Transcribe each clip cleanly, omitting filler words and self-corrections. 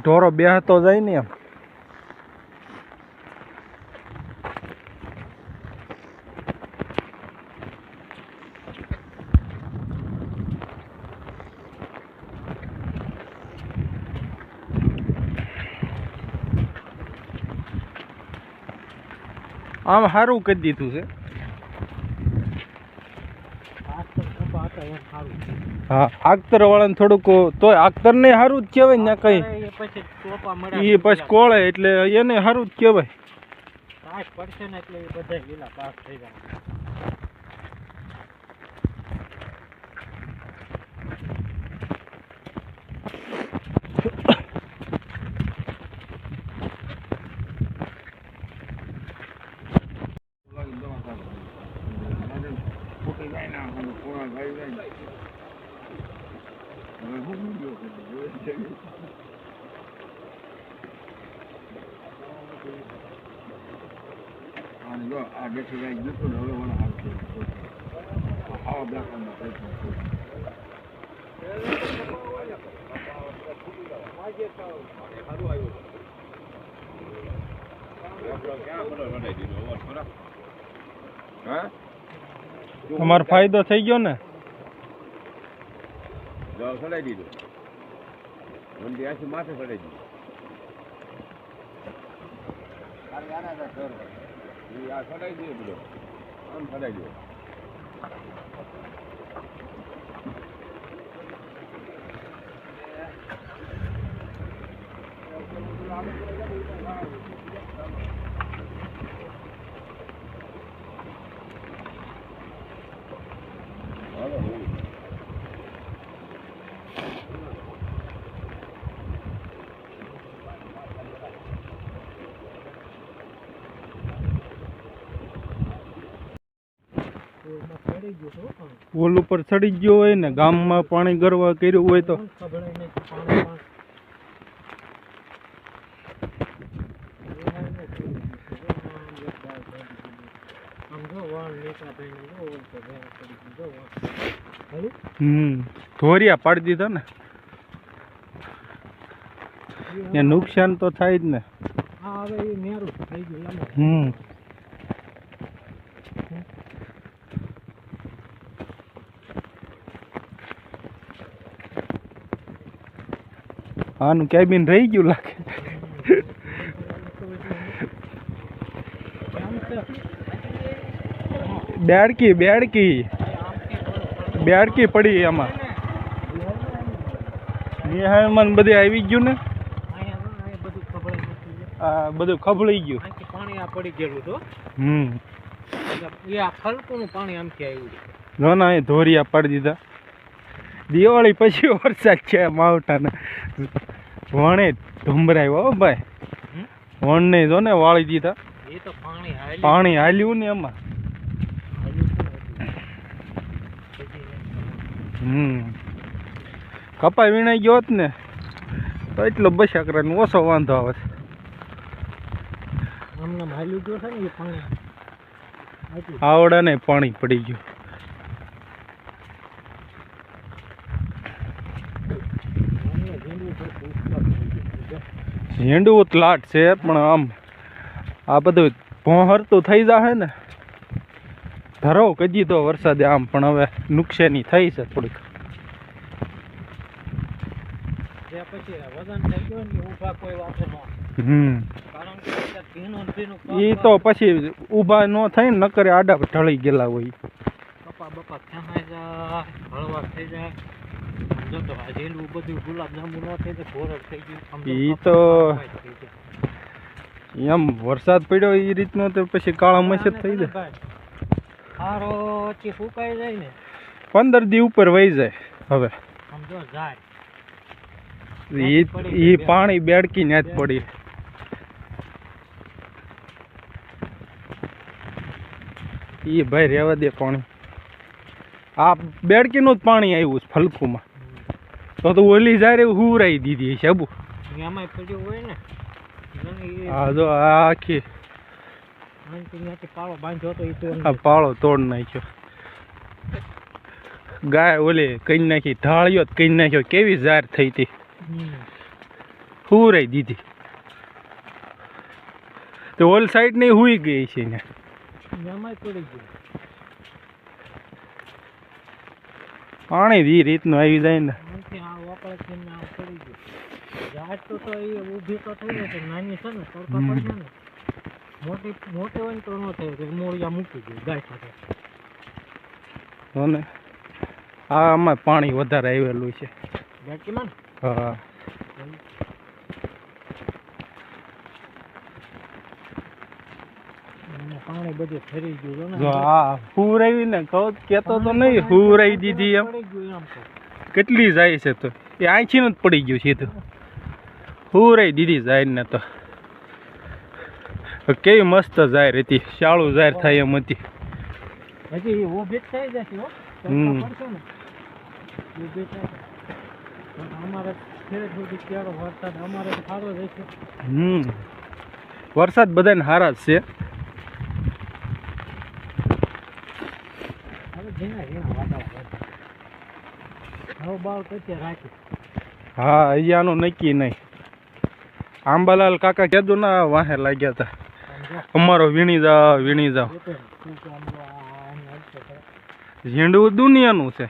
ઢોરો બેહતો જાય ને એમ. આમ સારું કરી દીધું છે. હા, આખતર વાળાને થોડુંક તોય આખતર ને સારું જ કહેવાય ને કઈ એ પછી કોળે એટલે એને સારું જ કહેવાય. તમારો ફાયદો થઈ ગયો ને. ચડાઈ દીધું મંદી આથી માથે ચડાઈ દીધું. આ ચડાઈ દે બધો આમ ચડાઈ દે. પુલ ઉપર ચડી ગયો હોય ને ગામમાં પાણી ગરવા કર્યું હોય તો ધોરિયા પાડી દીધા ને એ નુકસાન તો થાય જ ને. આનું કેબિન રહી ગયું લાગે. બેડકી બેડકી બેડકી પડી એમાં. નિહાળમાં બધે આવી ગયું ને. આ બધું ખબળી ગયું. પાણી આ પડી ગયેલું તો આ ખલકું પાણી આમથી આવ્યું. જો ના એ ધોરિયા પાડી દીધા. દિવાળી પછી વરસાદ છે માવઠાને વણે ધુંબરાયો હો ભાઈ. વણને જો ને વાળી દીધા. એ તો પાણી હાલ્યું ને એમાં. કપાઈ વીણાઈ ગયો હોત ને તો એટલો બસાકરાનો ઓછો વાંધો આવે છે. આવડા ને પાણી પડી ગયું. ઝીંડવું લાટ છે પણ આમ આ બધું ભોહરતું થઈ જાય ને. ધરો કદી તો વરસાદે આમ પણ હવે નુકસાની થઈ છે થોડીક. એ તો પછી ઊભા ન થાય ને નકરે આડા ઢળી ગયેલા હોય. ઈ તો એમ વરસાદ પડ્યો એ રીતનો તો પછી કાળા મસર થઈ જાય. 15 દી ઉપર વહી જાય. હવે એ પાણી બેડકી ને જ પડી. એ ભાઈ રેવા દે પાણી. આ બેડકીનું જ પાણી આવ્યું છે ફલકુમાં. તો ઓલી જાય હુરાઈ દીધી છે. હા જો આ આખી અહીંથી ત્યાંથી પાળો બાંધ્યો હતો એ તો આ પાળો તોડ નાખ્યો. ગાય ઓલી કઈ નાખી ઢાળ્યો તો કઈ નાખ્યો, કેવી ઝાર થઈ હતી, હુરાઈ દીધી. તો ઓલ સાઈડ ની હુઈ ગઈ છે ને, એમાંય પડી ગયું. પાણી ઈ રીતનું આવી જાય ને. અહીંથી આ વાપરે છે ને આ પડી ગયું. ઝાડ તો એ ઊભી તો થઈ જશે, નાની છે ને તડકા પડશે ને, મોટી મોટી હોય ને તો ન થાય કે મોળિયા મૂકી ગયું ગાય સાથે. અને આ આમાં પાણી વધારે આવેલું છે. ગાયકીમાં હા ને પાણી બધું ફરી ગયું જો આ હુરાઈ ને કહું કેતો તો નહીં, હુરાઈ દીધી એમ. પડી ગયું આમ તો. કેટલી જાય છે તો એ આંખી જ પડી ગયું સીધું, હુરાઈ દીધી જાય ને. તો કેવી મસ્ત જાહેર હતી, શાળું જાહેર થાય એમ હતી. હજી ઊભી જ થઈ જશે હો. હમ. તડકા પડશે ને ઊભી થાય. પણ અમારે ખેડ સુધી ક્યારે વરસાદ અમારે તો સારો રહેશે. વરસાદ બધાને હારા જ છે. હવે જેના જેના વાતાવરણ હવે બાવ પછી રાખી. હા અહીંયાનું નક્કી નહીં. આંબાલાલ કાકા કીધું ના વાહે લાગ્યા હતા, અમારો વીણી જાવ વીણી જાવ. ઝીંડવું દુનિયાનું છે.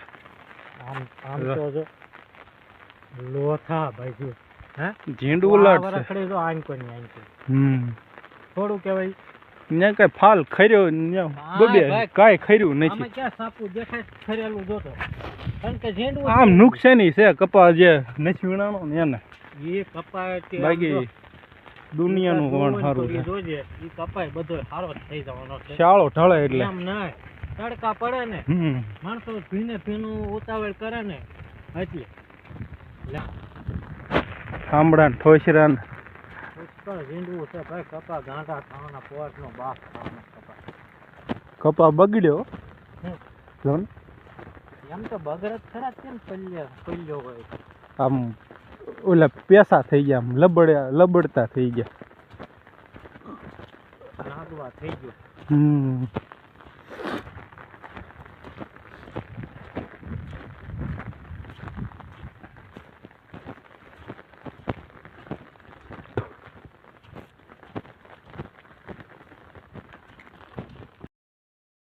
આમ આમ તો જો લોથા ભાઈ જો હે ઝીંડવું લાટ છે. વરખડે જો આંકોની આંકો થોડું કહેવાય. ત્યાં કઈ ફાલ ખર્યો ન્યા હા, બબે ભાઈ. કાંઈ ખર્યું આમાં નથી. ક્યાં સાપુ દેખાય ફરેલું જોતો કારણ કે ઝીંડવું આમ નુકસાની છે કપા જે નથી વીણાનો ને એને. એ કપાય તે બાકી દુનિયાનું વણ સારું છે. જોજે એ કપાય બધો સારો જ થઈ જવાનો છે. શાળો ઢળે એટલે. એમ ના તડકા પડે ને માણસો ભીને ભીનું ઉતાવળ કરે ને એટલે આંબળા ને ઠોસરા ને ઝીંડવું છે ભાઈ. કપા ગાંડા ખાવાના પોટનો બાપ ખાવાનો કપા. કપા બગડ્યો. હમ. જો ને એમ તો બગડત ખરા જ કેમ પલ્યો હોય આમ ઓલા પેસા થઈ ગયા, આમ લબડતા થઈ ગયા. નાગવા થઈ ગયો.